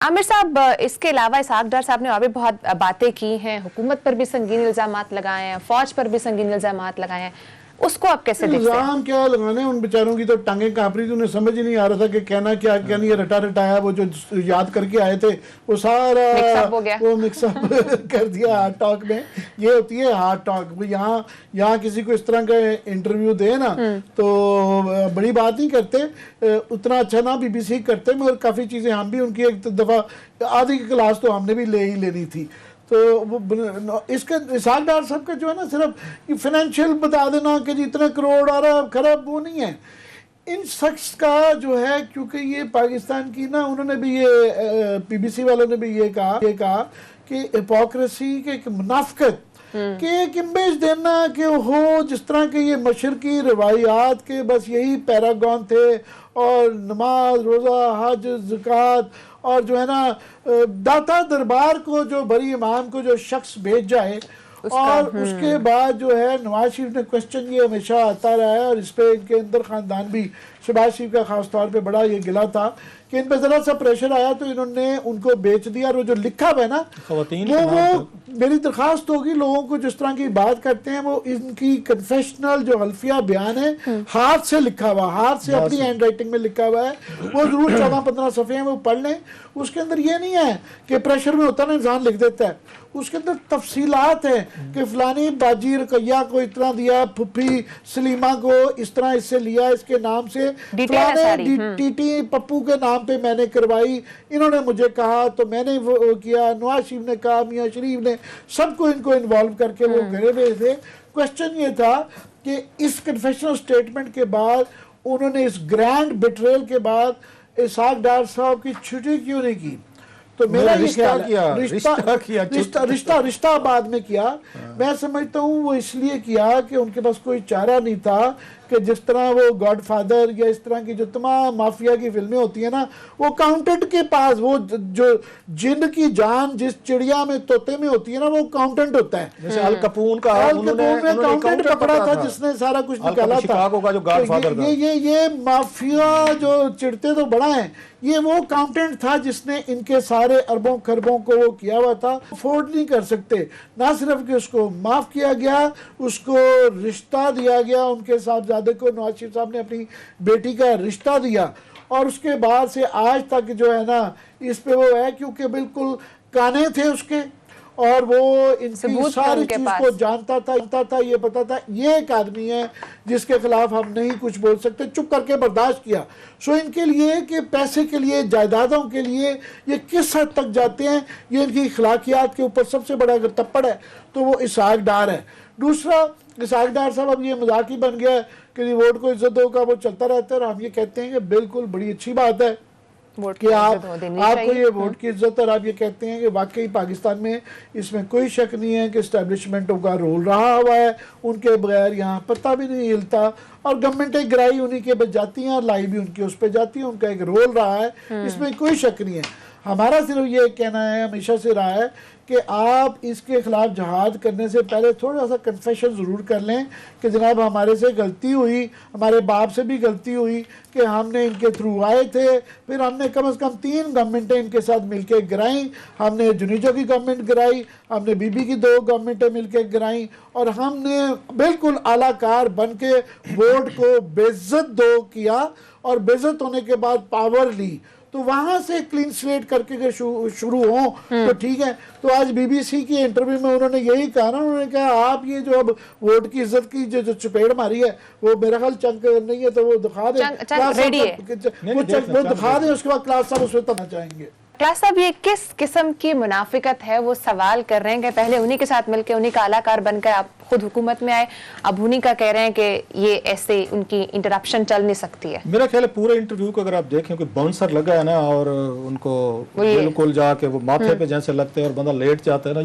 आमिर साहब, इसके अलावा इसहाक डार साहब ने और भी बहुत बातें की हैं, हुकूमत पर भी संगीन इल्जामात लगाए हैं, फौज पर भी संगीन इल्जामात लगाए हैं, उसको आप कैसे देखते हैं? इल्जाम क्या लगाने, उन बेचारों की तो टांगें कांप रही थी, उन्हें समझ ही नहीं आ रहा था कि कहना क्या क्या नहीं। रटा रटाया वो जो याद करके आए थे वो सारा वो मिक्सअप कर दिया हार्ट टॉक में। ये होती है हार्ट टॉक। यहाँ किसी को इस तरह का इंटरव्यू दे ना तो बड़ी बात नहीं करते, उतना अच्छा ना बीबीसी करते, मगर काफ़ी चीज़ें हम भी उनकी एक दफ़ा आधी की क्लास तो हमने भी ले ही लेनी थी। तो वो इसका इसहाक डार साहब का जो है ना, सिर्फ फाइनेंशियल बता देना कि जी इतने करोड़ आ रहा खराब, वो नहीं है। इन शख्स का जो है, क्योंकि ये पाकिस्तान की ना, उन्होंने भी ये पीबीसी वालों ने भी ये कहा कि हिपोक्रेसी के एक मुनाफिकत कि एक इमेज देना कि हो जिस तरह के ये मशरकी रवायात के बस यही पैरागॉन थे, और नमाज रोज़ा हज ज़कात और जो है ना दाता दरबार को जो बड़ी इमाम को जो शख्स भेज जाए, और उसके बाद जो है नवाज शरीफ ने क्वेश्चन ये हमेशा आता रहा है, और इस पे इनके अंदर ख़ानदान भी, शहबाज शरीफ का ख़ास तौर पे बड़ा ये गिला था कि इन पे ज़रा सा प्रेशर आया तो इन्होंने उनको बेच दिया। और वो जो लिखा हुआ है ना, वो मेरी दरख्वास्त होगी लोगों को जिस तरह की बात करते हैं, वो इनकी कन्फेशनल जो हल्फिया बयान है, हाथ से लिखा हुआ, हाथ से अपनी हैंड राइटिंग में लिखा हुआ है, वो ज़रूर 14-15 सफ़े हैं, वो पढ़ लें। उसके अंदर ये नहीं है कि प्रेशर में होता ना इंसान लिख देता है, उसके अंदर तफसीलात है कि फलानी बाजी रकैया को इतना दिया, फुफी सलीमा को इस तरह इससे लिया, इसके नाम से, फलाने टीटी पप्पू के नाम पे मैंने करवाई, इन्होंने मुझे कहा तो मैंने वो किया, नवाज शरीफ ने कहा, मियाँ शरीफ ने, सबको इनको इन्वॉल्व करके वो घरे हुए थे। क्वेश्चन ये था कि इस कन्फेशनल स्टेटमेंट के बाद उन्होंने इस ग्रैंड बिट्रेल के बाद इसहाक डार साहब की छुट्टी क्यों नहीं की? तो मेरा ये ख्याल है रिश्ता बाद में किया। मैं समझता हूँ वो इसलिए किया कि उनके पास कोई चारा नहीं था कि जिस तरह वो गॉड फादर या इस तरह की जो तमाम माफिया की फिल्में होती है ना, वो काउंटेंट के पास, वो जो जिन की जान जिस चिड़िया में तोते में होती है ना, वो काउंटेंट होता है। जैसे अल कपूर का काउंटेंट पकड़ा था जिसने सारा कुछ निकाला था। ये माफिया जो चिड़ते तो बड़ा है, ये वो काउंटेंट था जिसने इनके सारे अरबों खरबों को वो किया हुआ था। अफोर्ड नहीं कर सकते, ना सिर्फ कि उसको माफ किया गया, उसको रिश्ता दिया गया, उनके साहबजादे को नवाज शरीफ साहब ने अपनी बेटी का रिश्ता दिया, और उसके बाद से आज तक जो है ना इस पे वो है, क्योंकि बिल्कुल काने थे उसके, और वो इनकी सारी चीज को जानता था, ये पता था ये एक आदमी है जिसके खिलाफ हम नहीं कुछ बोल सकते, चुप करके बर्दाश्त किया। सो इनके लिए कि पैसे के लिए, जायदादों के लिए ये किस हद तक जाते हैं, ये इनकी अखलाकियात के ऊपर सबसे बड़ा अगर तप्पड़ है तो वो इसहाक डार है। दूसरा, इसहाक डार साहब अब ये मजाक ही बन गया है कि वोट को इज्जत दो का वो चलता रहता है, और हम ये कहते हैं कि बिल्कुल बड़ी अच्छी बात है कि आपको ये वोट की इज्जत, और आप ये कहते हैं कि वाकई पाकिस्तान में इसमें कोई शक नहीं है कि एस्टेब्लिशमेंटों का रोल रहा हुआ है, उनके बगैर यहाँ पत्ता भी नहीं हिलता, और गवर्नमेंटें गिराई उन्हीं के बच जाती हैं और लाई भी उनकी उस पर जाती है, उनका एक रोल रहा है, इसमें कोई शक नहीं है। हमारा सिर्फ ये कहना है, हमेशा से रहा है कि आप इसके खिलाफ जहाद करने से पहले थोड़ा सा कन्फेशन ज़रूर कर लें कि जनाब हमारे से गलती हुई, हमारे बाप से भी गलती हुई कि हमने इनके थ्रू आए थे, फिर हमने कम से कम 3 गवर्नमेंटें इनके साथ मिलकर गिराई, हमने जुनीजो की गवर्नमेंट गिराई, हमने बीबी की 2 गवर्नमेंटें मिलकर गिराई, और हमने बिल्कुल आलाकार बन के वोट को बेइज्जत किया, और बेइज्जत होने के बाद पावर ली। तो वहां से क्लीन स्लेट करके शुरू हो तो ठीक है। तो आज बीबीसी की इंटरव्यू में उन्होंने यही कहा ना, उन्होंने कहा आप ये जो अब वोट की इज्जत की जो चपेट मारी है, वो मेरा ख्याल चंक नहीं है तो वो दिखा दे, वो दिखा दे, उसके बाद क्लास साहब उसमें तब चाहेंगे। क्लास साहब, ये किस किस्म की मुनाफिकत है? वो सवाल कर रहे हैं कि पहले उन्हीं के साथ मिलकर उन्हीं का आलाकार बनकर आप खुद हुकूमत में आए, अब उन्हीं का कह रहे हैं कि ये ऐसे उनकी इंटरप्शन चल नहीं सकती है। मेरा ख्याल है पूरे इंटरव्यू को अगर आप देखें, कोई बाउंसर लगा है ना, और उनको बिल्कुल जाके वो माथे पे जैसे लगते हैं और बंदा लेट जाता है ना,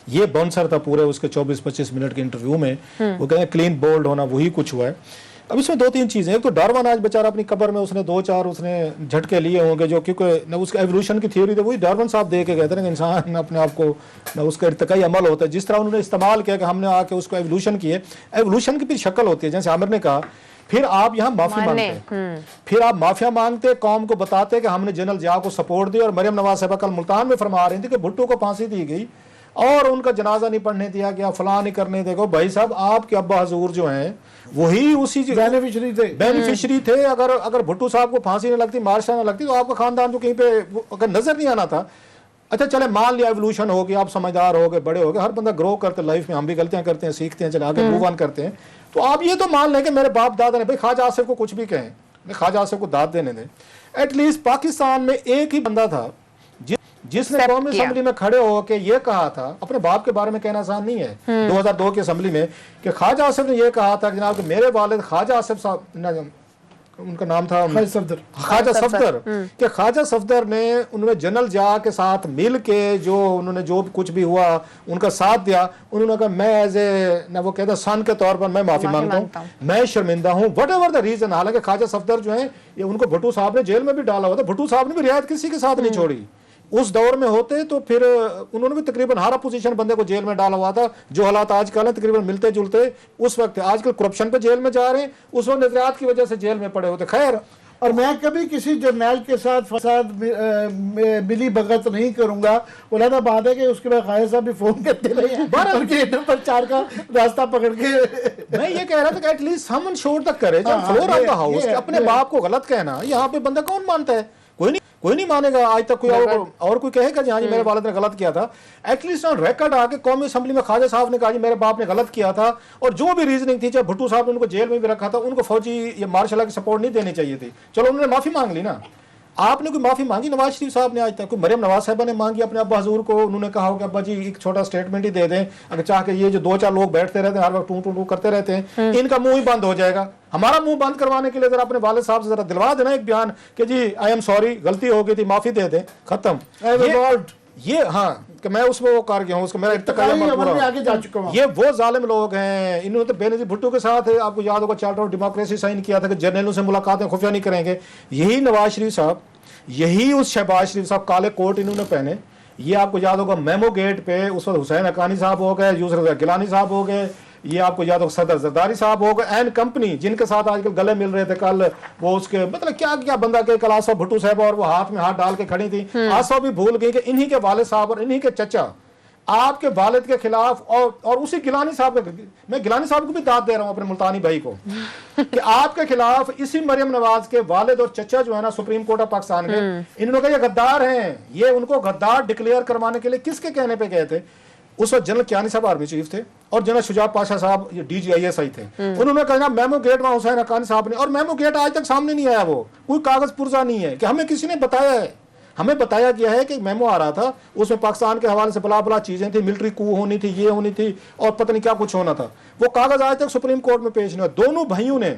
ये बाउंसर था पूरे उसके 24-25 मिनट के इंटरव्यू में। वो कहते हैं क्लीन बोल्ड होना, वही कुछ हुआ है। अब इसमें 2-3 चीज़ें, एक तो डार्विन आज बेचारा अपनी कब्र में उसने 2-4 उसने झटके लिए होंगे, जो क्योंकि उसका एवोल्यूशन की थ्योरी थी, वही डार्विन साहब दे के कहते हैं कि इंसान अपने आप को न उसका इर्तिकाई अमल होता है, जिस तरह उन्होंने इस्तेमाल किया कि हमने आके उसको एवोल्यूशन किए। एवोल्यूशन की भी शक्ल होती है, जैसे आमिर ने कहा फिर आप यहाँ माफी मांगते हैं, फिर आप माफिया मांगते, कौम को बताते कि हमने जनरल जिया को सपोर्ट दी। और मरियम नवाज साहबा कल मुल्तान में फरमा रही थी कि भुट्टो को फांसी दी गई और उनका जनाजा नहीं पढ़ने दिया गया, फलां नहीं करने देगा। भाई साहब, आपके अब्बा हजूर जो हैं वही उसी बेनिफिशरी थे। अगर भुट्टो साहब को फांसी नहीं लगती, मार्शल न लगती, तो आपका खानदान तो कहीं पे अगर नजर नहीं आना था। अच्छा चले मान लिया एवोल्यूशन हो गया, आप समझदार हो गए, बड़े हो गए, हर बंदा ग्रो करते लाइफ में, हम भी गलतियां करते हैं, सीखते हैं, चले आगे मूव ऑन करते हैं। तो आप ये तो मान लें कि मेरे बाप दादा ने, भाई ख्वाजा आसिफ को कुछ भी कहें, ख्वाजा आसिफ को दाद देने दें, एटलीस्ट पाकिस्तान में एक ही बंदा था जिसने कौमी असेंबली में खड़े होकर ये कहा था, अपने बाप के बारे में कहना आसान नहीं है, 2002 की असेंबली में, कि ख्वाजा आसिफ ने ये कहा था कि जनाब कि मेरे वालिद ख्वाजा आसिफ साहब, उनका नाम था ख्वाजा सफदर, कि ख्वाजा सफदर ने उन्होंने जनरल जिया के साथ मिल के जो उन्होंने जो कुछ भी हुआ उनका साथ दिया। उन्होंने कहा मैं एज ए ना वो कहता सन के तौर पर मैं माफी मांगता हूँ, मैं शर्मिंदा हूँ, वट एवर द रीजन। हालांकि ख्वाजा सफदर जो है ये उनको भुट्टो साहब ने जेल में भी डाला हुआ था, भुट्टो साहब ने भी रियायत किसी के साथ नहीं छोड़ी। उस दौर में होते तो फिर उन्होंने भी तकरीबन हर अपोजिशन बंदे को जेल में डाला हुआ था। जो हालात आजकल हैं तकरीबन मिलते जुलते उस वक्त, आजकल करप्शन पे जेल में जा रहे हैं, उस वक्त नजरियात की वजह से जेल में पड़े होते। खैर, और मैं कभी किसी जर्नैल के साथ फसाद मिली भगत नहीं करूंगा। उलादा बात है कि उसके बाद खाया साहब भी फोन करते रहे हैं नंबर 4 का रास्ता पकड़ के। मैं ये कह रहा था कि एटलीस्ट हम शोर तक करें, फ्लोर ऑफ द हाउस, अपने बाप को गलत कहना यहाँ पे बंदा कौन मानता है? कोई नहीं मानेगा। आज तक कोई और कोई कहेगा जी हाँ जी मेरे वालिद ने गलत किया था। एटलीस्ट ऑन रिकॉर्ड आके कौमी असेंबली में ख्वाजा साहब ने कहा जी मेरे बाप ने गलत किया था, और जो भी रीजनिंग थी, चाहे भुट्टो साहब ने उनको जेल में भी रखा था, उनको फौजी या मार्शल की सपोर्ट नहीं देनी चाहिए थी। चलो उन्होंने माफी मांग ली ना। आपने कोई माफी मांगी नवाज शरीफ साहब ने आज तक? कोई मरियम नवाज साहबा ने मांगी अपने अब्बा हजूर को? उन्होंने कहा हो कि अब्बा जी एक छोटा स्टेटमेंट ही दे दें, अगर चाह के ये जो 2-4 लोग बैठते रहते हैं हर वक्त टू टू टू करते रहते हैं, इनका मुंह ही बंद हो जाएगा। हमारा मुंह बंद करवाने के लिए जरा अपने वालिद साहब से जरा दिलवा देना एक बयान कि जी आई एम सॉरी, गलती हो गई थी, माफी दे दें, खत्म। ये हाँ कि मैं उसमें वो कार गया हूँ, उसका मेरा आगे जा चुका हूँ। ये वो जालिम लोग हैं। इन्होंने तो बेनजीर भुट्टो के साथ आपको याद होगा चार्टर ऑफ डेमोक्रेसी साइन किया था कि जर्नलों से मुलाकातें खुफिया नहीं करेंगे। यही नवाज शरीफ साहब, यही उस शहबाज शरीफ साहब काले कोट इन्होंने पहने। ये आपको याद होगा मेमो गेट पे उस वक्त हुसैन हक्कानी साहब हो गए, यूसुफ गिलानी साहब हो गए, ये आपको याद होगा सदर जरदारी साहब हो गए, एंड कंपनी जिनके साथ आजकल गले मिल रहे थे। कल वो उसके मतलब क्या क्या बंदा के कल आसफा भुट्टो साहब और वो हाथ में हाथ डाल के खड़ी थी। आसफा भी भूल गई कि इन्हीं के वालिद साहब और इन्हीं के चचा आपके वालिद के खिलाफ और उसी गिलानी साहब के, मैं गिलानी साहब को भी दाद दे रहा हूं अपने मुल्तानी भाई को कि आपके खिलाफ इसी मरियम नवाज के वालिद और चचा जो है ना सुप्रीम कोर्ट ऑफ पाकिस्तान के, इन्होंने कहा ये गद्दार हैं। ये उनको गद्दार डिक्लेयर करवाने के लिए किसके कहने पे गए थे? उस वक्त जनरल कियानी साहब आर्मी चीफ थे और जनरल शुजात पाशा साहब DGISI थे। उन्होंने कहा मेमो गेट वहां हुसैन हक्कानी साहब ने, और मेमो गेट आज तक सामने नहीं आया, वो कोई कागज पुर्जा नहीं है कि हमें किसी ने बताया है। हमें बताया गया है कि मेमो आ रहा था, उसमें पाकिस्तान के हवाले से बला बला चीजें थी, मिलिट्री कू होनी थी, ये होनी थी और पता नहीं क्या कुछ होना था। वो कागज आज तक सुप्रीम कोर्ट में पेश नहीं हुआ। दोनों भाइयों ने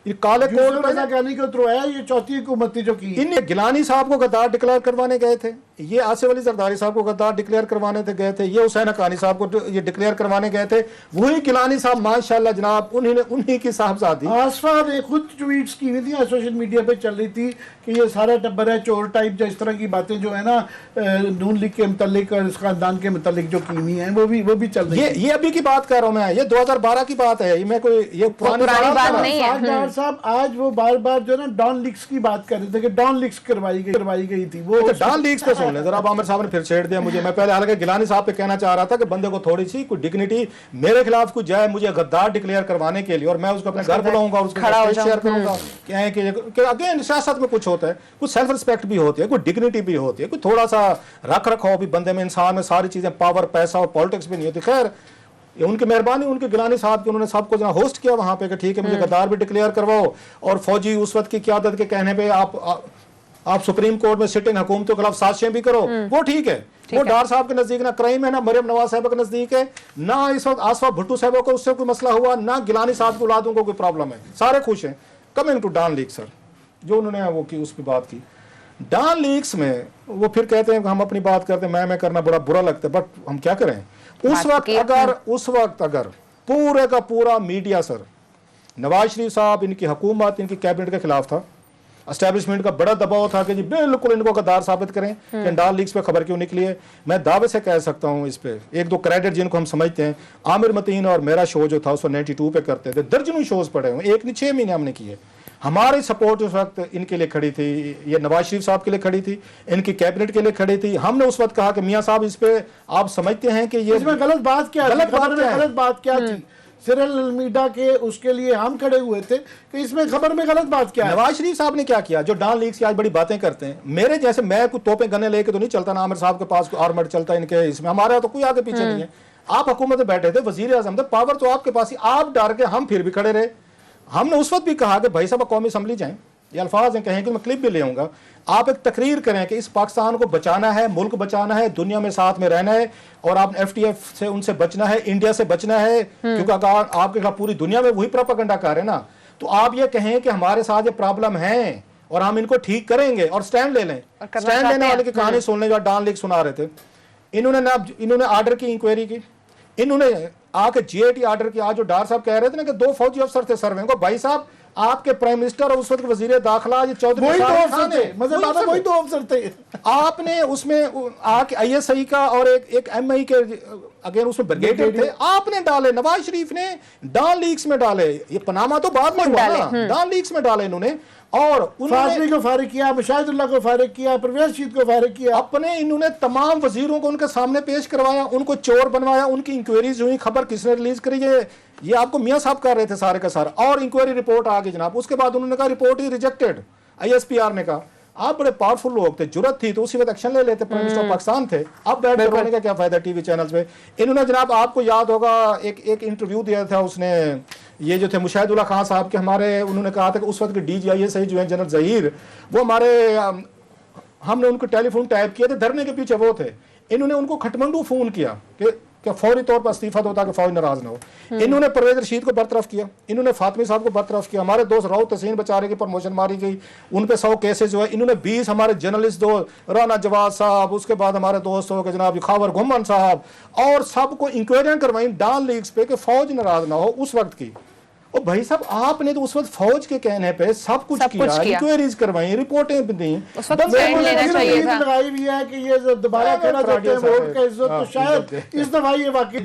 ये काले कोर्ट में को उतरवाया। ये चौथी हुकूमत थी जो की इन गिलानी साहब को गद्दार डिक्लेयर करवाने गए थे, ये आसिफ अली जरदारी साहब को गद्दार डिक्लेयर करवाने गए थे, ये हुसैन हक्कानी साहब को ये डिक्लेयर करवाने गए थे। वही गिलानी साहब माशाल्लाह जनाब उन्हीं की साहबजादी आसफा ने खुद ट्वीट्स की हुई थी, सोशल मीडिया पे चल रही थी कि ये सारा टब्बर है चोर टाइप, जो इस तरह की बातें जो है ना नून लीग के मुतालिक और इस खानदान के मुतालिक जो की हुई है वो भी चल रही है। ये अभी की बात कर रहा हूँ मैं, ये 2012 की बात है, मैं कोई ये पुरानी बात नहीं है। साहब आज वो बार बार जो ना डॉन लीग्स की बात कर रहे थे कि डॉन लीग्स करवाई गई थी। वो डॉन लीग्स पे सुन ले जरा, आमिर साहब ने फिर छेड़ दिया मुझे। मैं पहले हालांकि गिलानी साहब पे कहना चाह रहा था कि बंदे को थोड़ी सी कोई डिग्निटी, मेरे खिलाफ कुछ जाए मुझे गद्दार डिक्लेयर करवाने के लिए और मैं उसको अपने घर बुलाऊंगा और उसको शेयर करूंगा कि अगेन सियासत में कुछ होता है, कुछ सेल्फ रिस्पेक्ट भी होती है, कुछ डिग्निटी भी होती है, कुछ थोड़ा सा रख रखाव भी बंदे में, इंसान में सारी चीजें पावर पैसा और पॉलिटिक्स भी नहीं होती। खैर ये उनकी मेहरबानी, उनके गिलानी साहब की, उन्होंने सबको जहाँ होस्ट किया वहां पे कि ठीक है मुझे गद्दार भी डिक्लेयर करवाओ, और फौजी उस वक्त की क़यादत के कहने पे आप सुप्रीम कोर्ट में सिटिंग हुकूमत के खिलाफ साजिशें भी करो, वो ठीक है। वो डार साहब के नजदीक ना क्राइम है, ना मरियम नवाज साहब के नजदीक है, ना इस वक्त आसफा भुट्टो साहब को उससे कोई मसला हुआ, ना गिलानी साहब को औलादों को कोई प्रॉब्लम है, सारे खुश हैं। Coming to Don league sir, जो उन्होंने वो की उस पर बात की डॉन लीग्स में, वो फिर कहते हैं कि हम अपनी बात करते हैं, मैं करना बड़ा बुरा लगता है, बट हम क्या करें। उस वक्त अगर पूरे का पूरा मीडिया सर नवाज शरीफ साहब, इनकी हुकूमत, इनकी कैबिनेट के खिलाफ था, एस्टैब्लिशमेंट का बड़ा दबाव था कि जी बिल्कुल इनको गद्दार साबित करें कि डाल लीक्स पे खबर क्यों निकली है। मैं दावे से कह सकता हूं इस पे एक दो क्रेडिट जिनको हम समझते हैं, आमिर मतीन और मेरा शो जो था उसको 92 पे करते थे, दर्जनों शोज पड़े हुए, एक नहीं 6 महीने हमने किए। हमारी सपोर्ट उस वक्त इनके लिए खड़ी थी, ये नवाज शरीफ साहब के लिए खड़ी थी, इनकी कैबिनेट के लिए खड़ी थी। हमने उस वक्त कहा कि मियां साहब इस पे आप समझते हैं कि ये इसमें गलत बात क्या थी? सिरल अलमीडा के उसके लिए हम खड़े हुए थे कि इसमें खबर में गलत बात क्या है। नवाज शरीफ साहब ने क्या किया, जो डाल लीक्स की आज बड़ी बातें करते हैं, मेरे जैसे मैं कोई तोपे गन्ने लेके तो नहीं चलता ना, आमिर साहब के पास आर्मर चलता है इनके, इसमें हमारा तो कोई आगे पीछे नहीं है। आप हुकूमत में बैठे थे, वजीर आजम थे, पावर तो आपके पास ही, आप डर के हम फिर भी खड़े रहे। हमने उस वक्त भी कहा कि भाई साहब कौमी असम्बली जाएं, ये अल्फाज हैं, कहें कि मैं क्लिप भी ले आऊंगा, आप एक तकरीर करें कि इस पाकिस्तान को बचाना है, मुल्क बचाना है, दुनिया में साथ में रहना है, और आप FTF से उनसे बचना है, इंडिया से बचना है, क्योंकि अगर आपके खिलाफ पूरी दुनिया में वही प्रोपेगेंडा कर रहे हैं ना, तो आप ये कहें कि हमारे साथ ये प्रॉब्लम है और हम इनको ठीक करेंगे और स्टैंड ले लें। स्टैंड लेने वाले की कहानी सुनने जो डाल लीक सुना रहे थे, इन्होंने आर्डर की, इंक्वायरी की, इन्होंने आके GAT आर्डर किया। आज जो डार साहब कह रहे थे ना कि 2 फौजी अफसर थे सर्वे को, भाई साहब आपके प्राइम मिनिस्टर और उस वक्त वजीर दाखिला चौधरी वही 2 अफसर थे। आपने उसमें आके ISI का और एक MI के अगेन उसमें ब्रिगेडियर थे, आपने डाले। नवाज शरीफ ने डाल लीक्स में डाले, ये पनामा तो बाद में हुआ ना, डाल लीक्स में डाले इन्होंने, और फाजमी को फारिग किया, मुशाहिदुल्लाह को फारिग किया, परवेज शीत को फारिग किया, अपने इन्होंने तमाम वजीरों को उनके सामने पेश करवाया, उनको चोर बनवाया, उनकी इंक्वायरीज हुई, खबर किसने रिलीज करी, ये आपको मियां साहब कर रहे थे सारे का सारा, और इंक्वायरी रिपोर्ट आ गई जनाब। उसके बाद उन्होंने कहा रिपोर्ट ही रिजेक्टेड, ISPR ने कहा आप बड़े पावरफुल लोग थे, जुरत थी तो उसी वक्त एक्शन ले लेते, प्राइम मिनिस्टर पाकिस्तान थे, अब बैठ कर रोने का क्या फायदा टीवी चैनल्स पे। इन्होंने जनाब आपको याद होगा एक इंटरव्यू दिया था उसने, ये जो थे मुशाहिदुल्ला खान साहब के, हमारे उन्होंने कहा था कि उस वक्त के DGISI जो है जनरल जहीर, वो हमारे हमने उनको टेलीफोन टाइप किए थे, धरने के पीछे वो थे, इन्होंने उनको खटमंडू फोन किया कि फौरी तौर पर इस्तीफा दो ताकि फौज नाराज ना हो। इन्होंने परवेज रशीद को बरतरफ किया, इन्होंने फातमी साहब को बरतरफ किया, हमारे दोस्त राउत तहसीन बेचारे की प्रमोशन मारी गई, उन पे 100 केसेस जो है, इन्होंने 20 हमारे जर्नलिस्ट दो, राना जवाद साहब, उसके बाद हमारे दोस्त हो गए जनाब खावर घुमन साहब, और सबको इंक्वायरियां करवाई डाल लीक्स पे कि फौज नाराज ना हो उस वक्त की। और भाई साहब आपने तो उस वक्त फौज के कहने पे सब कुछ किया, इंक्वायरीज करवाई, रिपोर्टें भी दी, लगाई भी है कि ये दोबारा खड़ा देते हैं वोट का इज्जत, तो शायद इस दफा ये वाकई